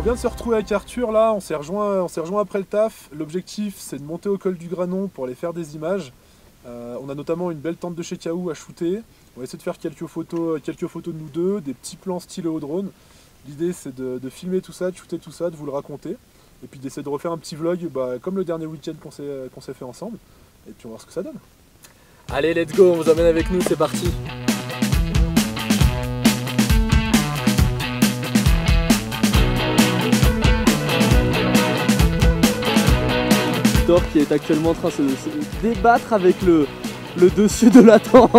vient de se retrouver avec Arthur là, on s'est rejoint après le taf. L'objectif c'est de monter au col du Granon pour aller faire des images. On a notamment une belle tente de chez Kaou à shooter. On va essayer de faire quelques photos de nous deux, des petits plans stylés au drone. L'idée c'est de filmer tout ça, de shooter tout ça, de vous le raconter. Et puis d'essayer de refaire un petit vlog comme le dernier week-end qu'on s'est fait ensemble. Et puis on va voir ce que ça donne. Allez, let's go, on vous emmène avec nous, c'est parti. Victor qui est actuellement en train de se débattre avec le dessus de la tente. De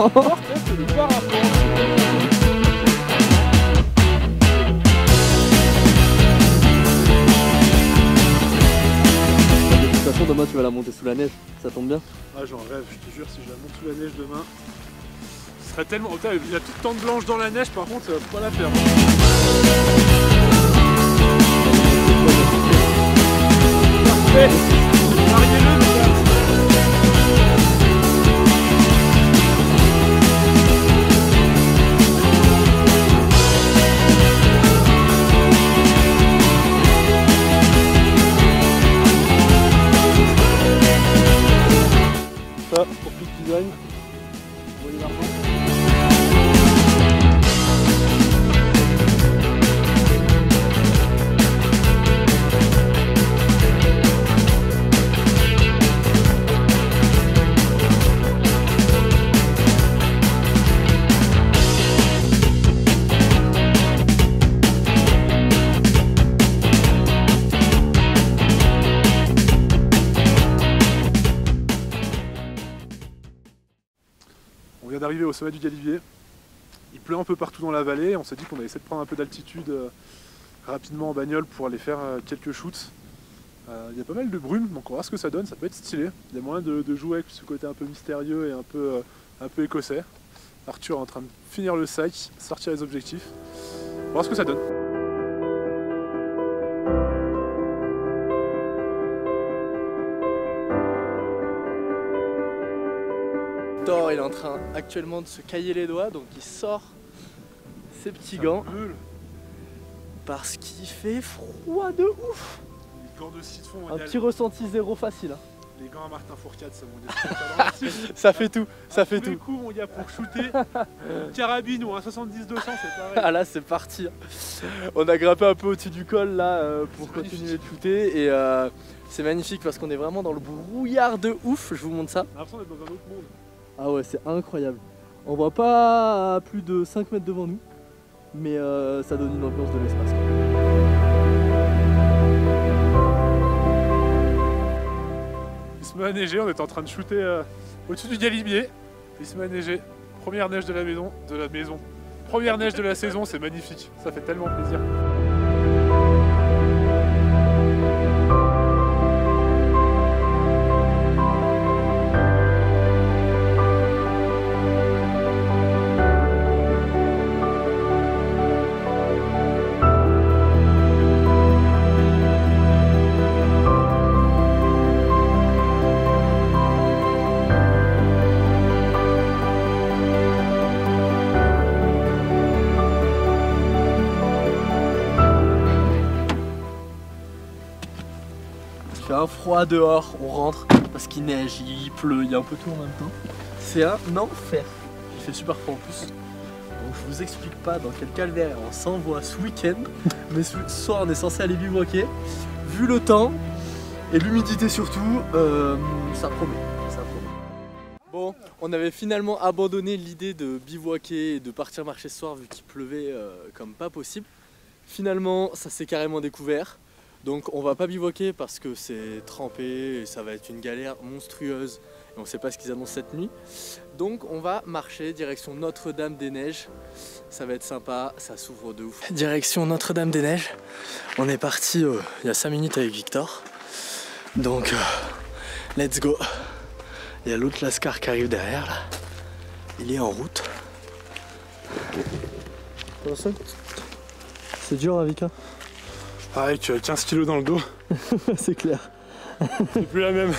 toute façon, demain tu vas la monter sous la neige, ça tombe bien. Ah, j'en rêve, je te jure, si je la monte sous la neige demain, ce serait tellement... Oh, il y a toute tente blanche dans la neige, par contre, ça va pas la faire. Parfait. Mariez-le, les gars. Ça, pour Peak Design, vous voyez l'argent. On vient d'arriver au sommet du Galibier. Il pleut un peu partout dans la vallée. On s'est dit qu'on allait essayer de prendre un peu d'altitude rapidement en bagnole pour aller faire quelques shoots. Il y a pas mal de brume, donc on va voir ce que ça donne. Ça peut être stylé. Il y a moyen de jouer avec ce côté un peu mystérieux et un peu écossais. Arthur est en train de finir le sac, sortir les objectifs. On va voir ce que ça donne. Victor, il est en train actuellement de se cailler les doigts, donc il sort ses petits gants parce qu'il fait froid de ouf. Les gants de citron, un petit ressenti zéro facile. Hein. Les gants à Martin Fourcade, ça mon dieu. Ça fait tout, ça fait tout. Du coup, mon gars, pour shooter, une carabine ou un 70-200, c'est pareil. Ah là, c'est parti. On a grimpé un peu au-dessus du col là pour continuer de shooter et c'est magnifique parce qu'on est vraiment dans le brouillard de ouf. Je vous montre ça. On a l'impression d'être dans un autre monde. Ah ouais, c'est incroyable. On voit pas à plus de 5 mètres devant nous, mais ça donne une ambiance de l'espace. Il se met à neiger, on est en train de shooter au-dessus du Galibier. Il se met à neiger. Première neige de la maison. Première neige de la saison, c'est magnifique. Ça fait tellement plaisir. Il fait un froid dehors, on rentre parce qu'il neige, il pleut, il y a un peu tout en même temps. C'est un enfer. Il fait super froid en plus. Donc je vous explique pas dans quel calvaire on s'envoie ce week-end. Mais ce soir on est censé aller bivouaquer. Vu le temps et l'humidité surtout, ça promet. Bon, on avait finalement abandonné l'idée de bivouaquer et de partir marcher ce soir vu qu'il pleuvait comme pas possible. Finalement ça s'est carrément découvert. Donc on va pas bivouaquer parce que c'est trempé et ça va être une galère monstrueuse et on sait pas ce qu'ils annoncent cette nuit. Donc on va marcher direction Notre-Dame-des-Neiges. Ça va être sympa, ça s'ouvre de ouf. Direction Notre-Dame-des-Neiges. On est parti il y a 5 minutes avec Victor. Donc let's go. Il y a l'autre Lascar qui arrive derrière là. Il est en route. C'est dur avec hein. Avec 15 kilos dans le dos. C'est clair. C'est plus la même.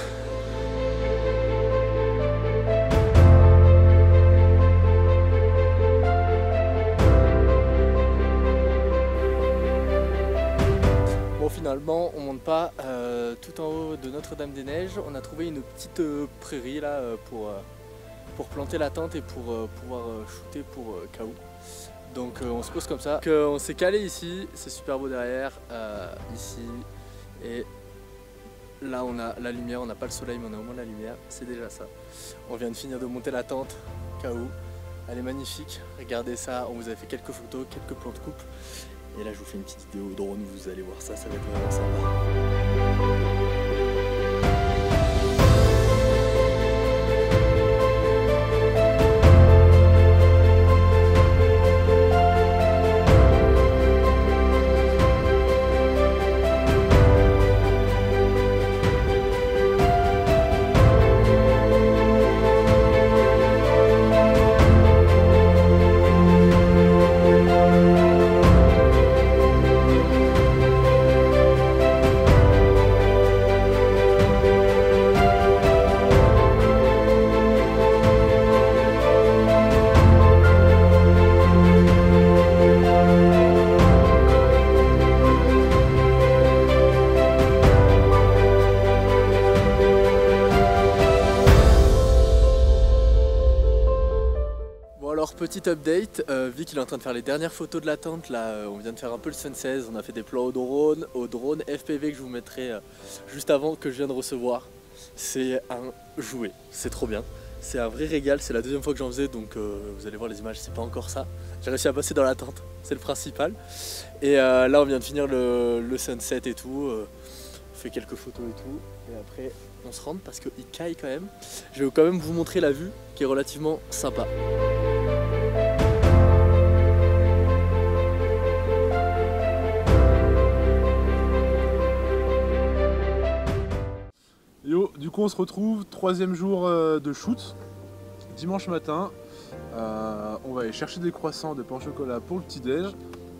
finalement on monte pas tout en haut de Notre-Dame-des-Neiges. On a trouvé une petite prairie là pour planter la tente et pour pouvoir shooter pour KO. Donc on se pose comme ça. On s'est calé ici, c'est super beau derrière, ici. Et là on a la lumière, on n'a pas le soleil mais on a au moins la lumière, c'est déjà ça. On vient de finir de monter la tente KO. Elle est magnifique, regardez ça, on vous avait fait quelques photos, quelques plans de coupe. Et là je vous fais une petite vidéo au drone, vous allez voir ça, ça va être vraiment sympa. Alors petit update, Vic il est en train de faire les dernières photos de la tente, là on vient de faire un peu le sunset, on a fait des plans au drone FPV que je vous mettrai juste avant, que je viens de recevoir. C'est un jouet, c'est trop bien, c'est un vrai régal, c'est la deuxième fois que j'en faisais donc vous allez voir les images, c'est pas encore ça. J'ai réussi à passer dans la tente, c'est le principal. Et là on vient de finir le sunset et tout, on fait quelques photos et tout, et après on se rentre parce qu'il caille quand même. Je vais quand même vous montrer la vue qui est relativement sympa. Yo, du coup on se retrouve, troisième jour de shoot, dimanche matin. On va aller chercher des croissants, des pain au chocolat pour le petit déj.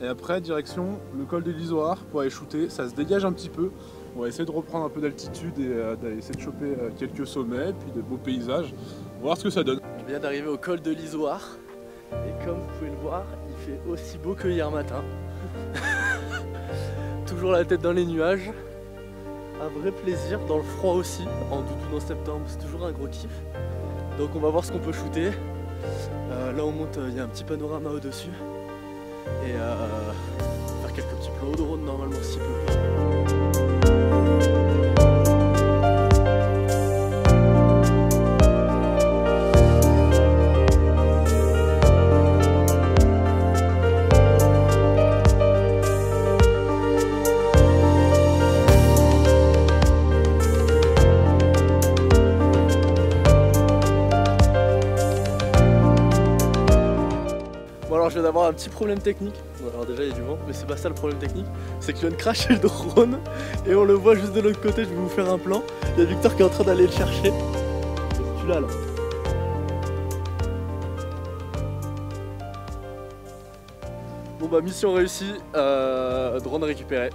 Et après direction le col de l'Isoard pour aller shooter, ça se dégage un petit peu. On va essayer de reprendre un peu d'altitude et d'aller essayer de choper quelques sommets, puis de beaux paysages, voir ce que ça donne. On vient d'arriver au col de l'Isoard et comme vous pouvez le voir, il fait aussi beau que hier matin. Toujours la tête dans les nuages. Un vrai plaisir dans le froid aussi, en doudoune en septembre, c'est toujours un gros kiff. Donc on va voir ce qu'on peut shooter. Là on monte, il y a un petit panorama au-dessus. Et faire quelques petits plans au drone normalement s'il pleut pas. Je viens d'avoir un petit problème technique. Bon, alors déjà il y a du vent, mais c'est pas ça le problème technique. C'est que je viens de cracher le drone et on le voit juste de l'autre côté. Je vais vous faire un plan. Il y a Victor qui est en train d'aller le chercher. Tu l'as là. Bon bah mission réussie, drone récupéré.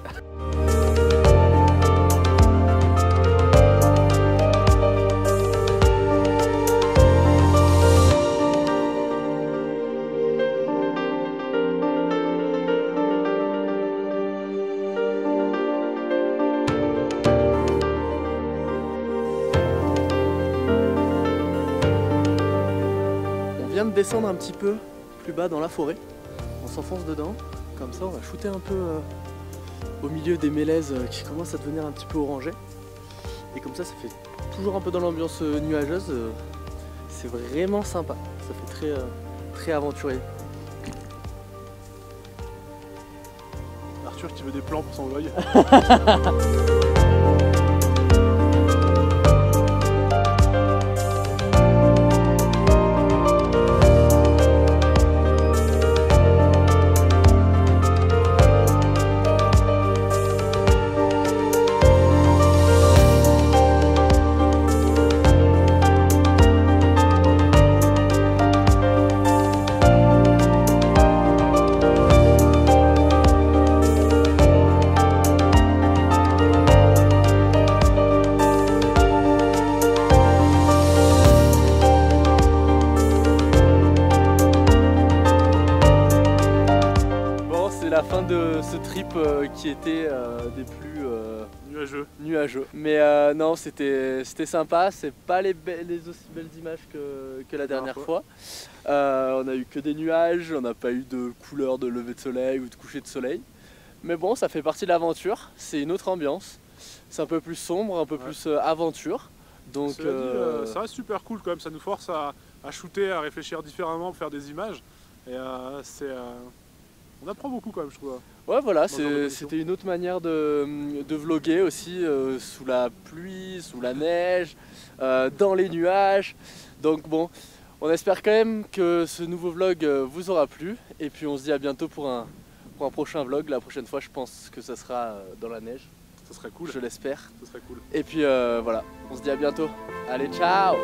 Descendre un petit peu plus bas dans la forêt, on s'enfonce dedans, comme ça on va shooter un peu au milieu des mélèzes qui commencent à devenir un petit peu orangées, et comme ça fait toujours un peu dans l'ambiance nuageuse, c'est vraiment sympa, ça fait très aventurier. Arthur qui veut des plans pour son vlog. la fin de ce trip qui était des plus nuageux. Mais non, c'était sympa, c'est pas les aussi belles images que la dernière fois. On a eu que des nuages, on n'a pas eu de couleur de lever de soleil ou de coucher de soleil. Mais bon, ça fait partie de l'aventure, c'est une autre ambiance. C'est un peu plus sombre, un peu plus aventure. Donc ça reste super cool quand même, ça nous force à shooter, à réfléchir différemment, faire des images. Et on apprend beaucoup quand même, je trouve. Ouais, voilà, c'était une autre manière de vlogger aussi, sous la pluie, sous la neige, dans les nuages. Donc bon, on espère quand même que ce nouveau vlog vous aura plu. Et puis on se dit à bientôt pour un prochain vlog. La prochaine fois, je pense que ça sera dans la neige. Ça serait cool. Je l'espère. Ça serait cool. Et puis voilà, on se dit à bientôt. Allez, ciao!